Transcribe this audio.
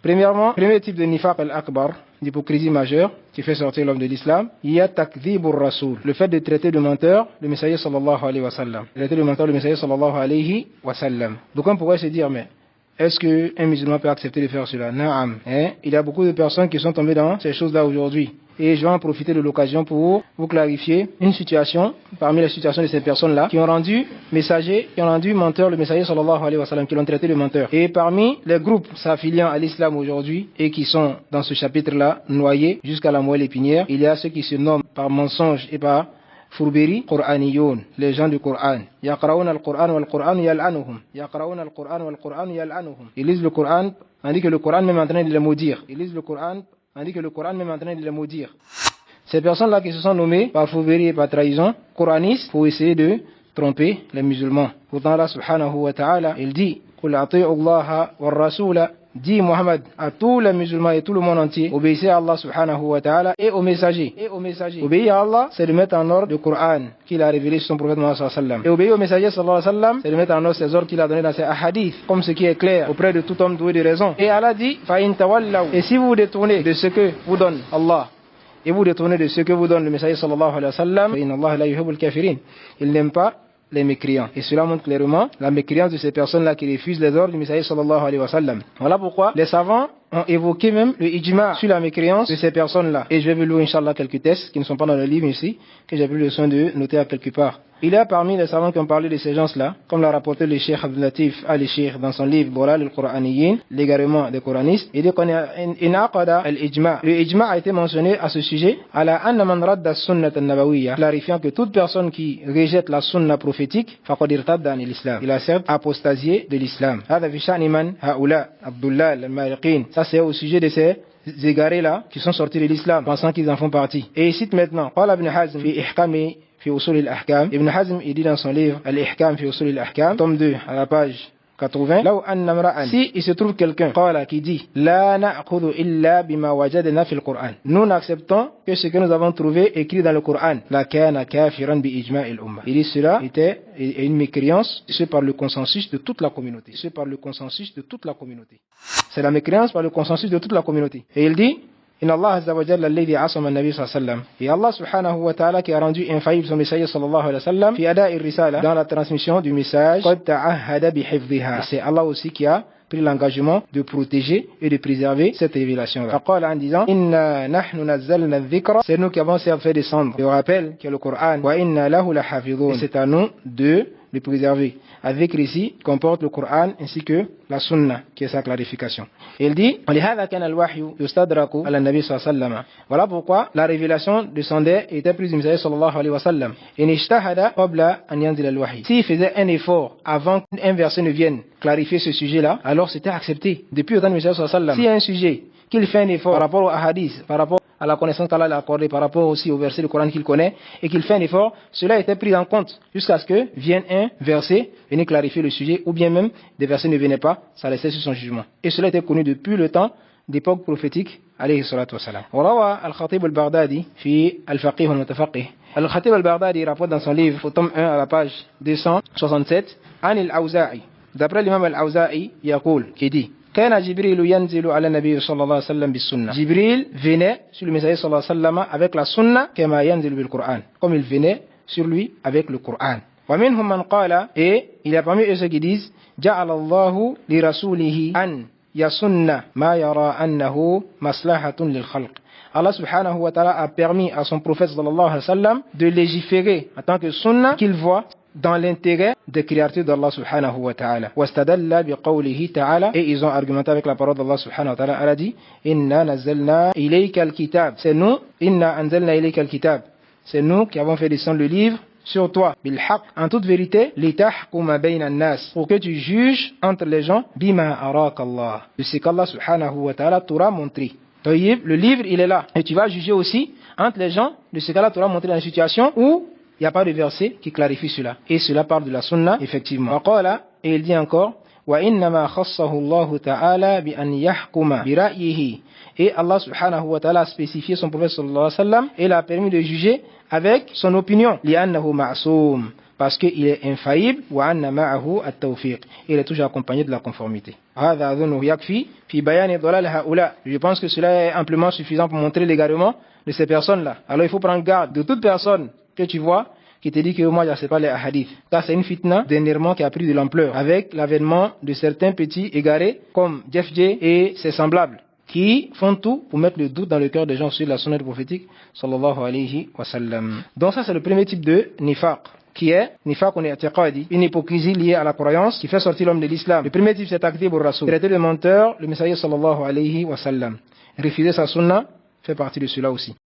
Premièrement, premier type de nifaq al-akbar, d'hypocrisie majeure, qui fait sortir l'homme de l'islam, il y a takdhibur rasoul, le fait de traiter de menteur le messager sallallahu alayhi wa sallam. Traiter de menteur le messager sallallahu alayhi wa sallam. Donc on pourrait se dire, mais est-ce qu'un musulman peut accepter de faire cela? Naam. Il y a beaucoup de personnes qui sont tombées dans ces choses-là aujourd'hui. Et je vais en profiter de l'occasion pour vous clarifier une situation, parmi les situations de ces personnes-là, qui ont rendu messager, qui ont rendu menteur le messager sallallahu alayhi wa sallam, qui l'ont traité de menteur. Et parmi les groupes s'affiliant à l'islam aujourd'hui, et qui sont dans ce chapitre-là, noyés jusqu'à la moelle épinière, il y a ceux qui se nomment par mensonge et par fourberie, Qur'aniyoun, les gens du Coran. Yaqra'un al-Qur'an wal-Qur'an yal'anuhum. Yaqra'un al-Qur'an wal-Qur'an yal'anuhum. Ils lisent le Coran, tandis que le Coran même en train de les maudire. Ils lisent le Coran, tandis que le Coran même en train de les maudire. Ces personnes-là qui se sont nommées par fourberie et par trahison, coranistes, pour essayer de tromper les musulmans. Pourtant Allah subhanahu wa ta'ala, il dit, Qul ati'u Allah wa rasula. Dit Mohammed à tous les musulmans et tout le monde entier, obéissez à Allah subhanahu wa ta'ala et aux messagers. Obéir à Allah, c'est de mettre en ordre le Coran qu'il a révélé sur son prophète Mohammed sallallahu alayhi wa sallam. Et obéir au messager sallallahu alayhi wa sallam, c'est de mettre en ordre ses ordres qu'il a donnés dans ses hadiths, comme ce qui est clair auprès de tout homme doué de raison. Et Allah dit, fa in tawallaw. Et si vous vous détournez de ce que vous donne Allah, et vous détournez de ce que vous donne le messager sallallahu alayhi wa sallam, fa inna Allah la yuhibbul kafirin. Il n'aime pas les mécréants. Et cela montre clairement la mécréance de ces personnes-là qui refusent les ordres du messager sallallahu alayhi wa sallam. Voilà pourquoi les savants ont évoqué même le ijma sur la mécréance de ces personnes-là. Et je vais vous louer, Inch'Allah, quelques textes qui ne sont pas dans le livre ici, que j'ai pris le soin de noter à quelque part. Il y a parmi les savants qui ont parlé de ces gens-là, comme l'a rapporté le Cheikh Abdul Latif al-Sheikh dans son livre Bolal al-Qur'aniyin, l'égarement des coranistes. Il dit qu'on a inaqada al-ijma. Le ijma a été mentionné à ce sujet, ala anna man radda sunnat al-nabawiyya, clarifiant que toute personne qui rejette la sunna prophétique, faqad irtadda an l'islam. Il a certes apostasié de l'islam. Hada fi sha'ni man haula Abdullah al-Mariqin. Ça c'est au sujet de ces égarés-là qui sont sortis de l'islam, pensant qu'ils en font partie. Et il cite maintenant, Qala ibn Hazm fi ihkami fi usul al-ahkam. Ibn Hazm, il dit dans son livre Al-Ihkam fi usul al-ahkam, tome 2, à la page 80, là où anna mra'an, si il se trouve quelqu'un qala, qui dit la na'khudhu illa bima wajadna fi al-Qur'an, nous n'acceptons que ce que nous avons trouvé écrit dans le Coran, la kana kafiran bi ijma' al-umma. Il dit cela était une mécréance, c'est par le consensus de toute la communauté. C'est par le consensus de toute la communauté. C'est la mécréance par le consensus de toute la communauté. Et il dit Inna Allah azza wa jalla alladhi asama an-nabi sallallahu alayhi wa sallam. Et Allah subhanahu wa ta'ala qui a rendu infaillible son messager sallallahu alayhi wa sallam fi ada'i risala, dans la transmission du message, qad ta'ahhada bi hifdhiha. Et c'est Allah aussi qui a pris l'engagement de protéger et de préserver cette révélation-là. Faqala en disant Inna nahnu nazzalna adh-dhikra, c'est nous qui avons fait descendre le rappel qui est le Coran, wa inna lahu lahafidhun, et c'est à nous de le préserver. Adh-dhikr ici comporte le Coran ainsi que la sunna qui est sa clarification. Et il dit ولهذا كان الوحي يستدرك على النبي صلى الله عليه وسلم. Voilà pourquoi la révélation descendait et était prise du messager sallallahu alayhi wa sallam. إن اجتهد قبل أن ينزل الوحي. S'il faisait un effort avant qu'un verset ne vienne clarifier ce sujet-là, alors c'était accepté depuis autant du messager sallallahu alayhi wa sallam. S'il y a un sujet qu'il fait un effort par rapport au hadith, par rapport à la connaissance qu'Allah l'a accordée, par rapport aussi au verset du Coran qu'il connaît, et qu'il fait un effort, cela était pris en compte jusqu'à ce que vienne un verset venir clarifier le sujet, ou bien même des versets ne venaient pas, ça laissait sur son jugement. Et cela était connu depuis le temps d'époque prophétique, alayhi salatu wassalam. وروى الخطيب البغدادي في الفقيه والمتفقه. الخطيب البغدادي rapporte dans son livre, au tome 1 à la page 267, عن الأوزاعي. D'après l'imam al-Awza'i, يقول, qui dit كان جبريل ينزل على النبي صلى الله عليه وسلم بالسنة. Jibril venait sur le messager صلى الله عليه وسلم avec la sunna كما ينزل بالقرآن, comme il venait sur lui avec le Coran. ومنهم من قال, et il y a parmi eux ceux qui disent جعل الله لرسوله أن يسن ما يرى أنه مصلحة للخلق. Allah subhanahu wa ta'ala a permis à son prophète sallallahu alayhi wa sallam de légiférer en tant que sunna qu'il voit dans l'intérêt des créatures d'Allah subhanahu wa ta'ala. Wastadalla biqawlihi ta'ala, et ils ont argumenté avec la parole d'Allah subhanahu wa ta'ala. Elle a dit Inna nazzalna ilayka al-kitab. C'est nous, Inna anzalna ilayka al-kitab. C'est nous qui avons fait descendre le livre sur toi, bil haqq, en toute vérité, litahkuma bayna an-nas, pour que tu juges entre les gens, bima araka Allah, de ce qu'Allah subhanahu wa ta'ala t'aura montré. Le livre, il est là. Et tu vas juger aussi entre les gens de ce qu'Allah t'aura montré dans une situation où il n'y a pas de verset qui clarifie cela. Et cela parle de la sunna, effectivement. Et il dit encore, وَإِنَّمَا خَصَّهُ اللَّهُ تَعَالَى بِأَنْ يَحْكُمَ بِرَأْيِهِ. Et Allah subhanahu wa ta'ala a spécifié son prophète sallallahu alayhi wa sallam et l'a permis de juger avec son opinion. لِأَنَّهُ مَعْصُوم. parce qu'il est infaillible. وأن معه التوفيق. Il est toujours accompagné de la conformité. هذا أظنه يكفي في بيان ضلال هؤلاء. Je pense que cela est amplement suffisant pour montrer l'égarement de ces personnes-là. Alors il faut prendre garde de toute personne que tu vois qui te dit que moi je ne sais pas les hadiths. Car c'est une fitna dernièrement qui a pris de l'ampleur avec l'avènement de certains petits égarés comme Jeff J et ses semblables qui font tout pour mettre le doute dans le cœur des gens sur la sunna prophétique sallallahu alayhi wa sallam. Donc ça c'est le premier type de nifaq qui est nifaq on i'tiqadi, une hypocrisie liée à la croyance qui fait sortir l'homme de l'islam. Le premier type c'est takdhib ar-rasul, traiter le menteur le messager sallallahu alayhi wa sallam. Refuser sa sunna fait partie de cela aussi.